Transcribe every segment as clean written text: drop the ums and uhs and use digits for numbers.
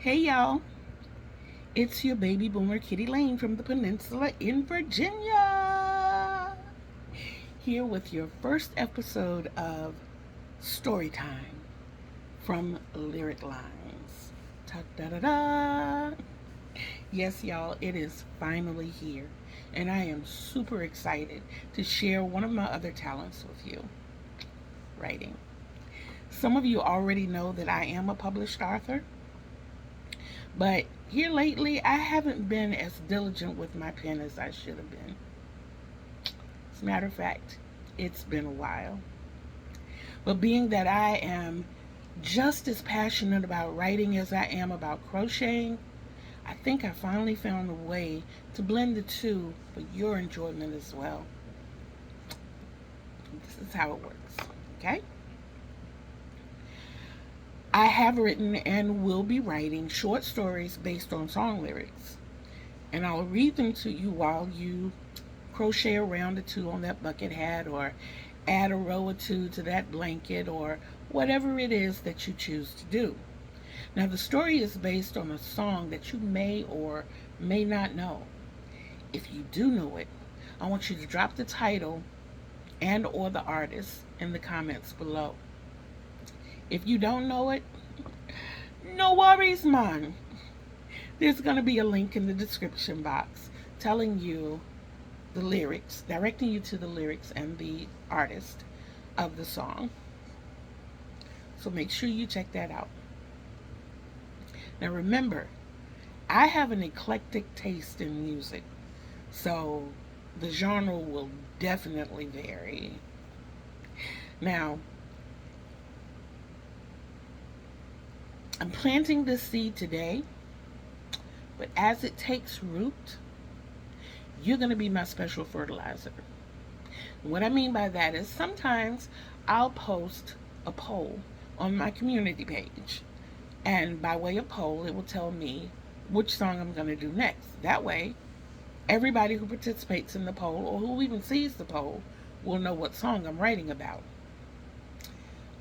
Hey y'all, it's your baby boomer Kitty Lane from the Peninsula in Virginia, here with your first episode of Storytime from Lyric Lines. Ta da da da! Yes, y'all, it is finally here, and I am super excited to share one of my other talents with you, writing. Some of you already know that I am a published author. But here lately, I haven't been as diligent with my pen as I should have been. As a matter of fact, it's been a while. But being that I am just as passionate about writing as I am about crocheting, I think I finally found a way to blend the two for your enjoyment as well. This is how it works, okay? I have written and will be writing short stories based on song lyrics. And I'll read them to you while you crochet a round or two on that bucket hat, or add a row or two to that blanket, or whatever it is that you choose to do. Now, the story is based on a song that you may or may not know. If you do know it, I want you to drop the title and or the artist in the comments below. If you don't know it, no worries, man. There's going to be a link in the description box telling you the lyrics, directing you to the lyrics and the artist of the song. So make sure you check that out. Now remember, I have an eclectic taste in music, so the genre will definitely vary. Now, I'm planting this seed today, but as it takes root, you're going to be my special fertilizer. What I mean by that is sometimes I'll post a poll on my community page, and by way of poll, it will tell me which song I'm going to do next. That way, everybody who participates in the poll, or who even sees the poll, will know what song I'm writing about.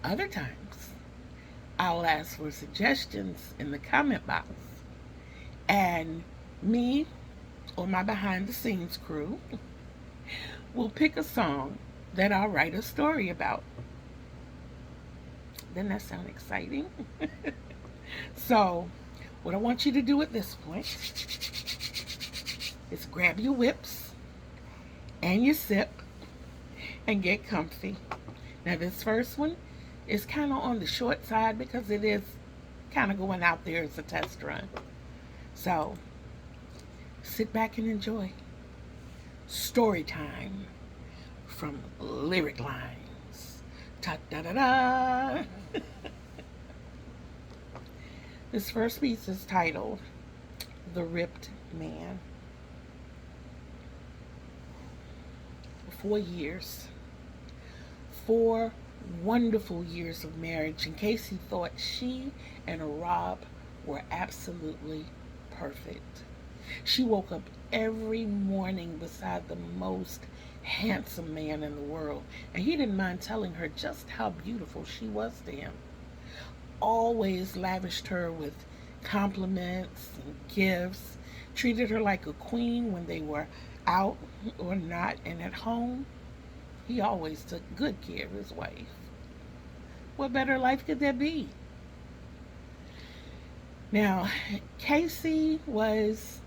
Other times, I'll ask for suggestions in the comment box, and me or my behind the scenes crew will pick a song that I'll write a story about. Doesn't that sound exciting? So, what I want you to do at this point is grab your whips and your sip and get comfy. Now, this first one is kind of on the short side because it is kind of going out there as a test run. So, sit back and enjoy Story Time from Lyric Lines. Ta da da da! This first piece is titled The Ripped Man. 4 years. 4 wonderful years of marriage, and Casey thought she and Rob were absolutely perfect. She woke up every morning beside the most handsome man in the world, and he didn't mind telling her just how beautiful she was to him. Always lavished her with compliments and gifts, treated her like a queen when they were out or not, and at home, he always took good care of his wife. What better life could there be? Now, Casey was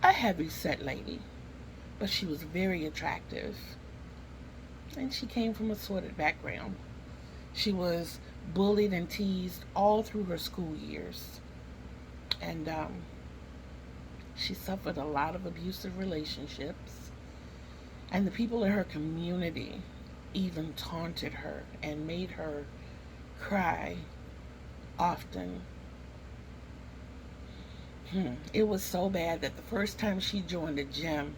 a heavy-set lady, but she was very attractive, and she came from a sordid background. She was bullied and teased all through her school years, and she suffered a lot of abusive relationships, and the people in her community even taunted her and made her cry often. It was so bad that the first time she joined a gym,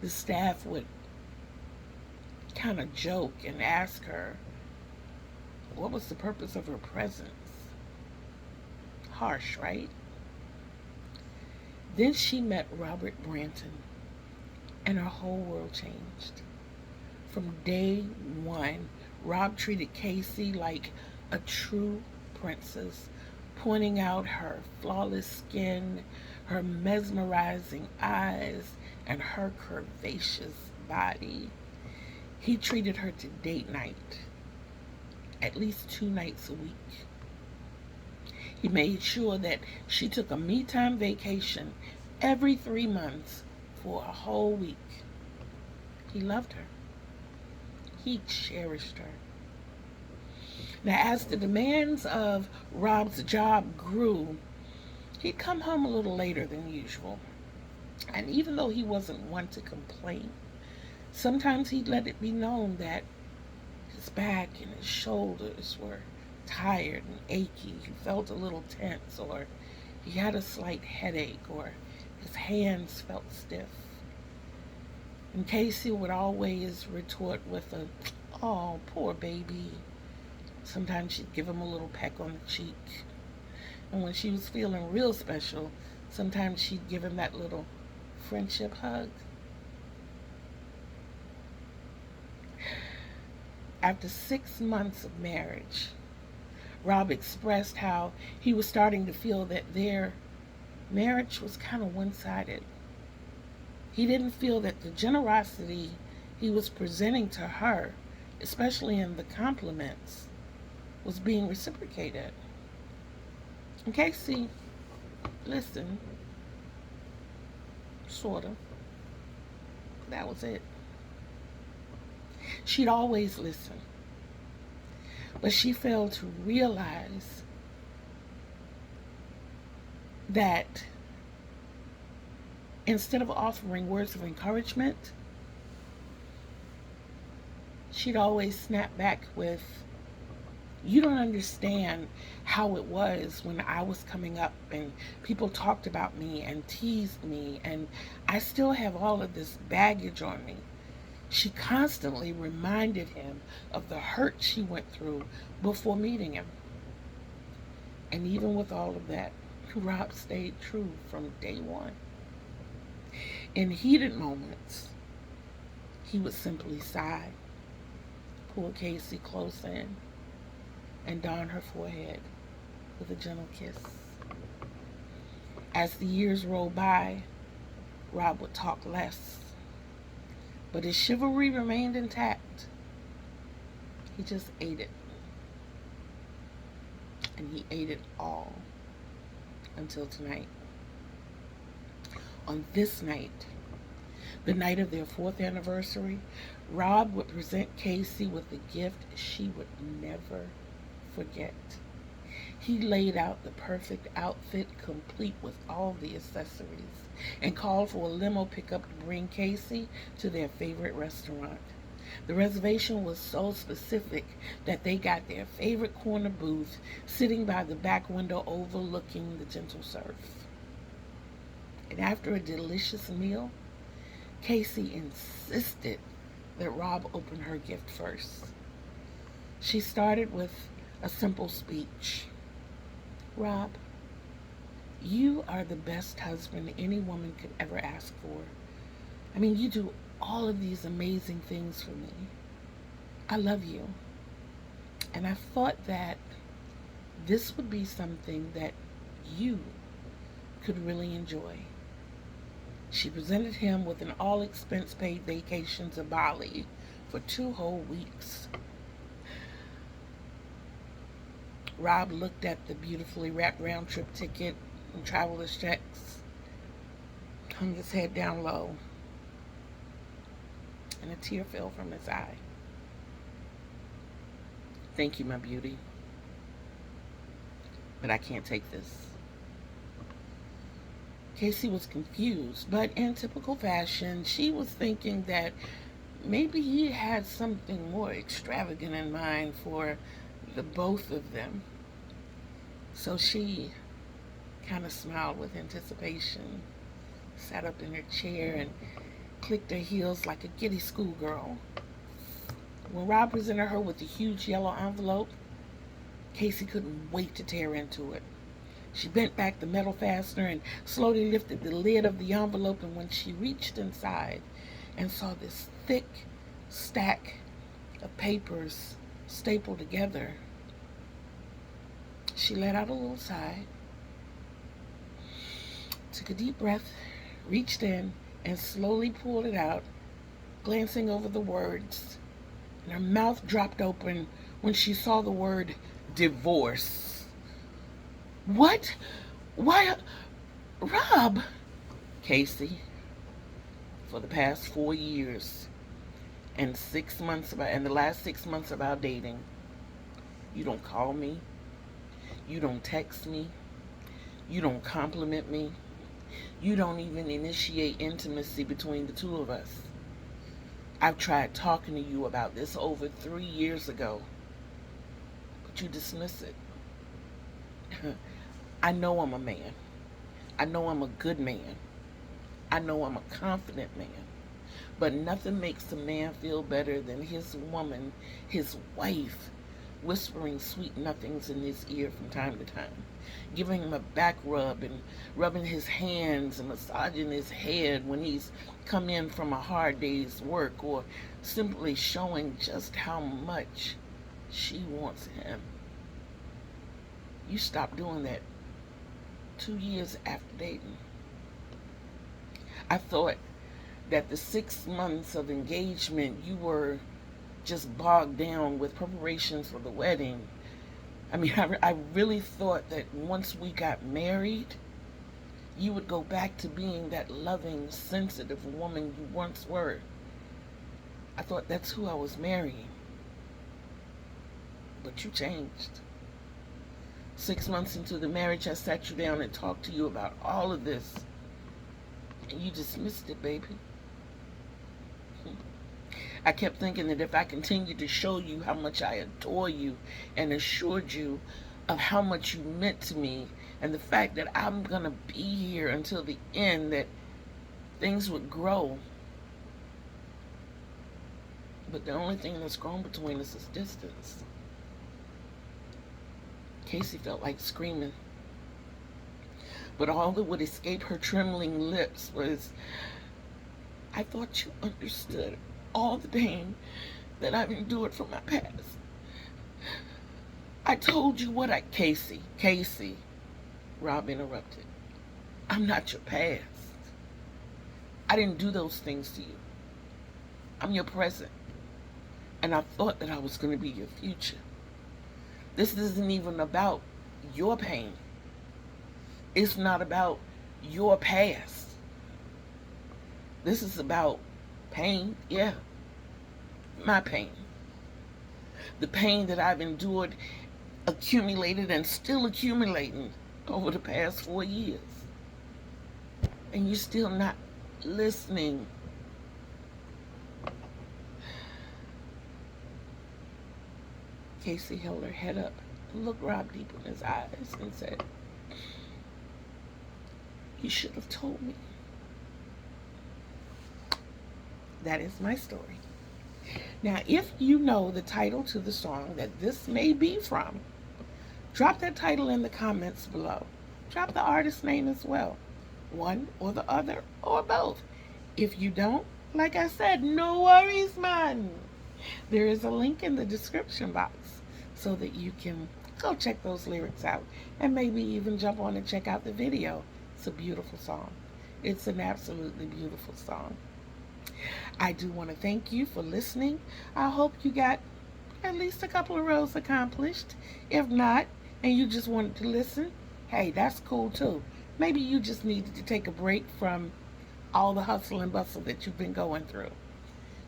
the staff would kind of joke and ask her what was the purpose of her presence. Harsh, right? Then she met Robert Branton, and her whole world changed. From day one, Rob treated Casey like a true princess, pointing out her flawless skin, her mesmerizing eyes, and her curvaceous body. He treated her to date night, at least 2 nights a week. He made sure that she took a me time vacation every 3 months for a whole week. He loved her. He cherished her. Now, as the demands of Rob's job grew, he'd come home a little later than usual. And even though he wasn't one to complain, sometimes he'd let it be known that his back and his shoulders were tired and achy. He felt a little tense, or he had a slight headache, or his hands felt stiff. And Casey would always retort with a, "Oh, poor baby." Sometimes she'd give him a little peck on the cheek. And when she was feeling real special, sometimes she'd give him that little friendship hug. After 6 months of marriage, Rob expressed how he was starting to feel that their marriage was kind of one-sided. He didn't feel that the generosity he was presenting to her, especially in the compliments, was being reciprocated. And Casey listened, sort of. That was it. She'd always listen. But she failed to realize that instead of offering words of encouragement, she'd always snap back with, "You don't understand how it was when I was coming up and people talked about me and teased me, and I still have all of this baggage on me." She constantly reminded him of the hurt she went through before meeting him. And even with all of that, Rob stayed true from day one. In heated moments, he would simply sigh, pull Casey close in, and darn her forehead with a gentle kiss. As the years rolled by, Rob would talk less, but his chivalry remained intact. He just ate it. And he ate it all until tonight. On this night, the night of their 4th anniversary, Rob would present Casey with a gift she would never forget. He laid out the perfect outfit, complete with all the accessories, and called for a limo pickup to bring Casey to their favorite restaurant. The reservation was so specific that they got their favorite corner booth, sitting by the back window overlooking the gentle surf. And after a delicious meal, Casey insisted that Rob open her gift first. She started with a simple speech. "Rob, you are the best husband any woman could ever ask for. I mean, you do all of these amazing things for me. I love you. And I thought that this would be something that you could really enjoy." She presented him with an all-expense-paid vacation to Bali for 2 whole weeks. Rob looked at the beautifully wrapped round-trip ticket and traveler's checks, hung his head down low, and a tear fell from his eye. "Thank you, my beauty, but I can't take this." Casey was confused, but in typical fashion, she was thinking that maybe he had something more extravagant in mind for the both of them. So she kind of smiled with anticipation, sat up in her chair, and clicked her heels like a giddy schoolgirl. When Rob presented her with the huge yellow envelope, Casey couldn't wait to tear into it. She bent back the metal fastener and slowly lifted the lid of the envelope, and when she reached inside and saw this thick stack of papers stapled together, She let out a little sigh, took a deep breath, reached in, and slowly pulled it out, glancing over the words. And her mouth dropped open when she saw the word divorce. What? Why, Rob? Casey, for the past 4 years and the last 6 months of our dating, you don't call me, you don't text me, you don't compliment me, you don't even initiate intimacy between the two of us. I've tried talking to you about this over 3 years ago, but you dismiss it. I know I'm a man. I know I'm a good man. I know I'm a confident man. But nothing makes a man feel better than his woman, his wife, whispering sweet nothings in his ear from time to time, giving him a back rub and rubbing his hands and massaging his head when he's come in from a hard day's work, or simply showing just how much she wants him. You stopped doing that 2 years after dating. I thought that the 6 months of engagement you were just bogged down with preparations for the wedding. I mean, I really thought that once we got married, you would go back to being that loving, sensitive woman you once were. I thought that's who I was marrying. But you changed. 6 months into the marriage, I sat you down and talked to you about all of this. And you dismissed it, baby. I kept thinking that if I continued to show you how much I adore you and assured you of how much you meant to me and the fact that I'm going to be here until the end, that things would grow. But the only thing that's grown between us is distance. Casey felt like screaming. But all that would escape her trembling lips was, I thought you understood all the pain that I've endured from my past. I told you what Casey, Rob interrupted. I'm not your past. I didn't do those things to you. I'm your present. And I thought that I was going to be your future. This isn't even about your pain. It's not about your past. This is about pain, yeah. My pain. The pain that I've endured, accumulated, and still accumulating over the past 4 years. And you're still not listening. Casey held her head up and looked Rob deep in his eyes and said, you should have told me. That is my story. Now, if you know the title to the song that this may be from, drop that title in the comments below. Drop the artist name as well. One or the other or both. If you don't, like I said, no worries, man. There is a link in the description box so that you can go check those lyrics out and maybe even jump on and check out the video. It's a beautiful song. It's an absolutely beautiful song. I do want to thank you for listening. I hope you got at least a couple of rows accomplished. If not, and you just wanted to listen, hey, that's cool too. Maybe you just needed to take a break from all the hustle and bustle that you've been going through.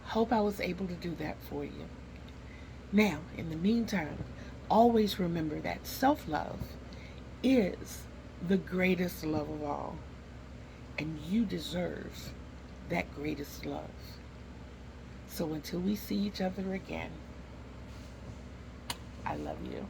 Hope I was able to do that for you. Now, in the meantime, always remember that self-love is the greatest love of all. And you deserve that greatest love. So until we see each other again, I love you.